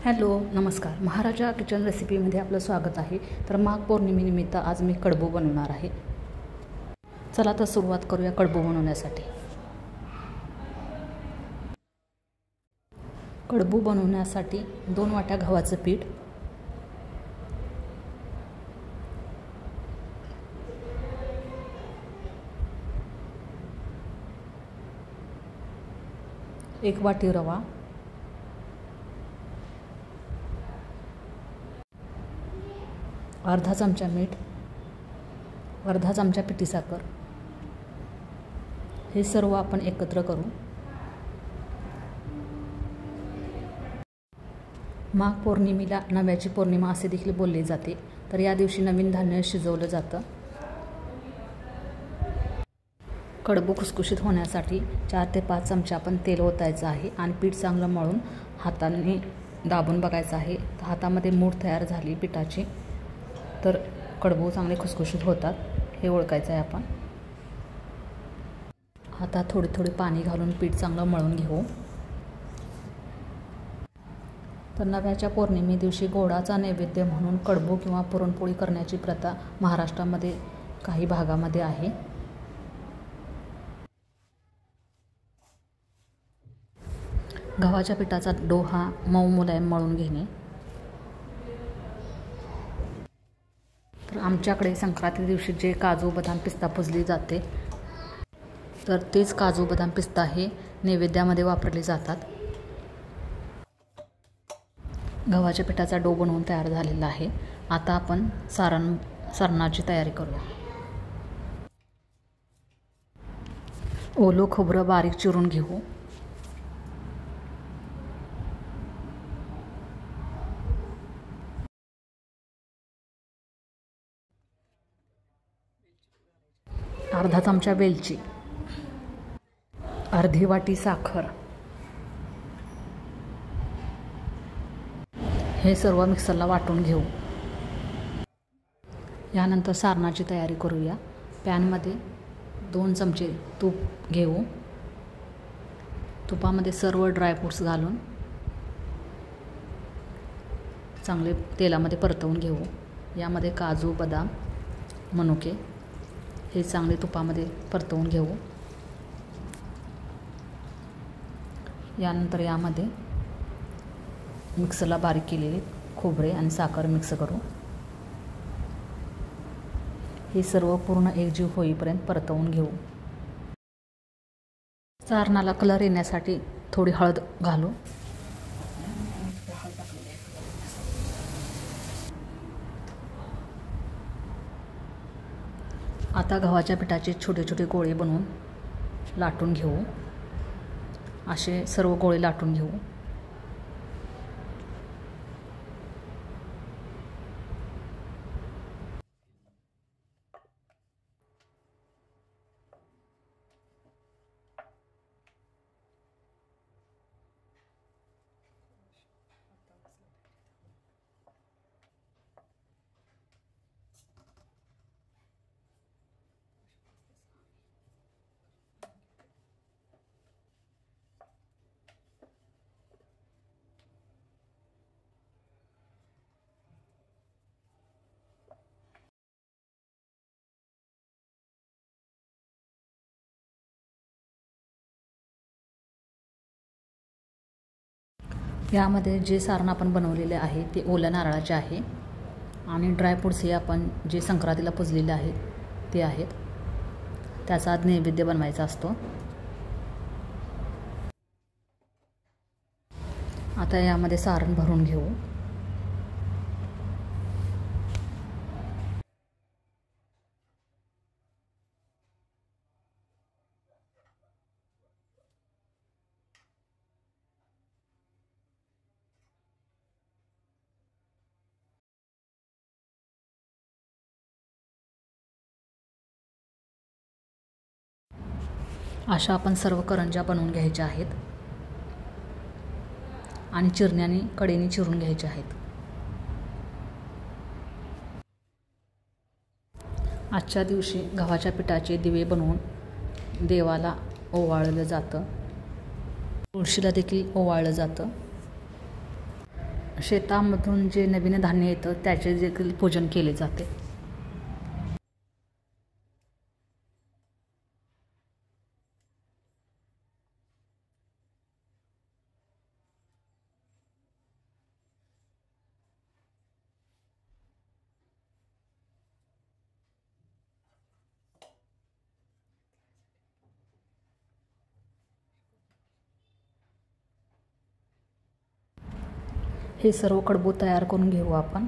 Hello नमस्कार, महाराजा kitchen रेसिपीमध्ये आपलं स्वागत आहे। तर माघ पौर्णिमेनिमित्त आज मी कडबू बनवणार आहे। चला तर सुरुवात करूया कडबू बनवण्यासाठी। कडबू बनवण्यासाठी 2 वाट्या गव्हाचं पीठ, एक वाटी रवा, अर्धा चमचा मीठ, अर्धा चमचा पिठी साखर, हे सर्व आपण एकत्र करू। माघ पौर्णिमेला नव्याची पौर्णिमा असे देखील बोलले जाते। तर या दिवशी नवीन धान्य शिजवलं जातं। कडबू खुसखुशीत होण्यासाठी 4 ते 5 चमचे आपण तेल ओतायचं आहे आणि पीठ चांगलं मळून हाताने दाबून बघायचं आहे। हातामध्ये मूठ तयार झाली पिठाची तर कडबू चांगले खुसखुशीत होतात, हे ओळखायचं आहे आपण। आता थोडे पाणी घालून पीठ चांगलं मळून घेऊ। तर नव्याच्या पौर्णिमे दिवशी गोडाचा नैवेद्य म्हणून कडबू किंवा पुरणपोळी करण्याची प्रथा महाराष्ट्रामध्ये काही भागामध्ये आहे। गव्हाच्या पिठाचा डोहा मऊ मुलायम मळून घेणे। तर आमच्याकडे संक्रांती दिवशी जे काजू बदाम पिस्ता पुजली जाते तर तेच काजू बदाम पिस्ता हे नैवेद्यामध्ये वापरले जातात। गव्हाच्या पिठाचा डो बनवून तयार झालेला आहे। आता आपण सारणाची तयारी करूया। ओलं खोबरं बारीक चिरून घेऊ। अर्धा चमचा वेलची, अर्धी वाटी साखर, हे सर्व मिक्सरला वाटून घेऊ। यानंतर सारणाची तयारी करूया। पॅनमध्ये 2 चमचे तूप घेऊ। तुपामध्ये सर्व ड्रायफ्रूट्स घालून चांगले तेलामध्ये परतवून घेऊ। यामध्ये काजू बदाम मनुके हे चांगले तुपामध्ये परतवून घेऊ। यानंतर यामध्ये मिक्सरला बारीक केलेले खोबरे आणि साखर मिक्स करू। हे सर्व पूर्ण एकजीव होईपर्यंत परतवून घेऊ। सारणाला कलर येण्यासाठी थोडी हळद घालू। आता गव्हाच्या पिठाचे छोटे छोटे गोळे बनवून लाटून घेऊ। असे सर्व गोळे लाटून घेऊ। यामध्ये जे सारण आपण बनवलेले आहे ते ओल्या नारळाचे आहे आणि ड्रायफ्रूट्स हे आपण जे संक्रांतीला पुजलेले आहेत ते आहेत। त्याचा नैवेद्य बनवायचा असतो। आता यामध्ये सारण भरून घेऊ। अशा आपण सर्व करंज्या बनवून घ्यायच्या आहेत आणि चिरण्याने कडेने चिरून घ्यायच्या आहेत। आजच्या दिवशी गव्हाच्या पिठाचे दिवे बनवून देवाला ओवाळलं जातं। तुळशीला देखील ओवाळलं जातं। शेतामधून जे नवीन धान्य येतं त्याचे देखील पूजन केले जाते. हे सर्व कडबू तयार करून घेऊ आपण.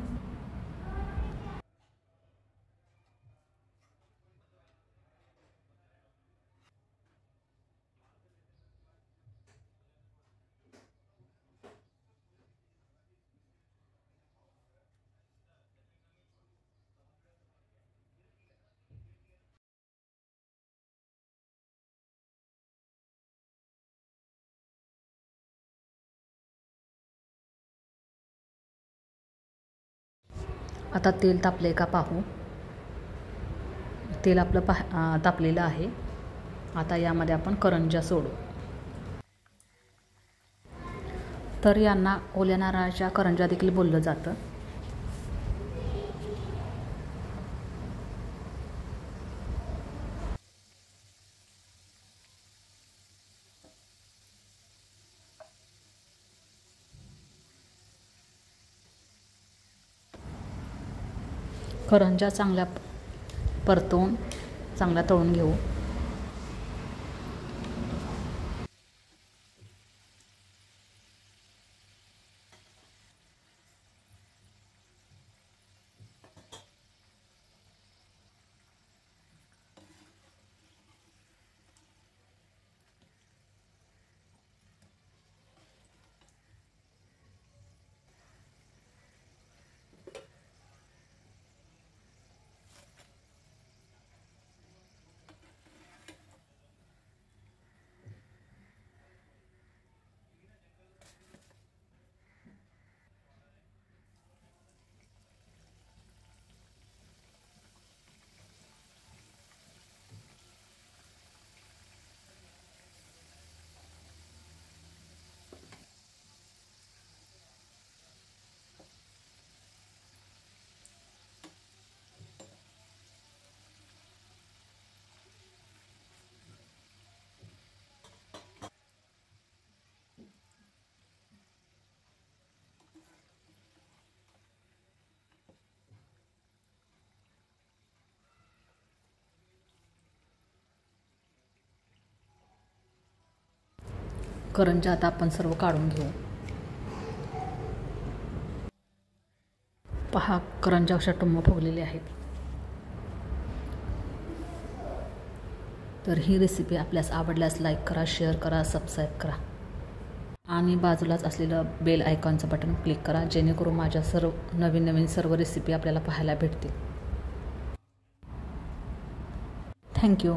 आता तेल तापले का पाहू. तेल आपलं तापलेलं आहे. आता यामध्ये आपण करंज्या सोडू. तर यांना ओल्या नारळाच्या करंज्या देखील बोललं जातं. करंज्या चांगल्या परतवून चांगल्या तळून घेऊ. करंज्या आता आपण सर्व काढून घेऊ. पहा, करंज्या अशा टुम्म फुगलेले आहेत. तर ही रेसिपी आपल्यास आवडल्यास लाईक करा, शेअर करा, सबस्क्राईब करा आणि बाजूलाच असलेलं बेल आयकॉनचं बटन क्लिक करा, जेणेकरून माझ्या नवीन सर्व रेसिपी आपल्याला पाहायला भेटतील. थँक्यू.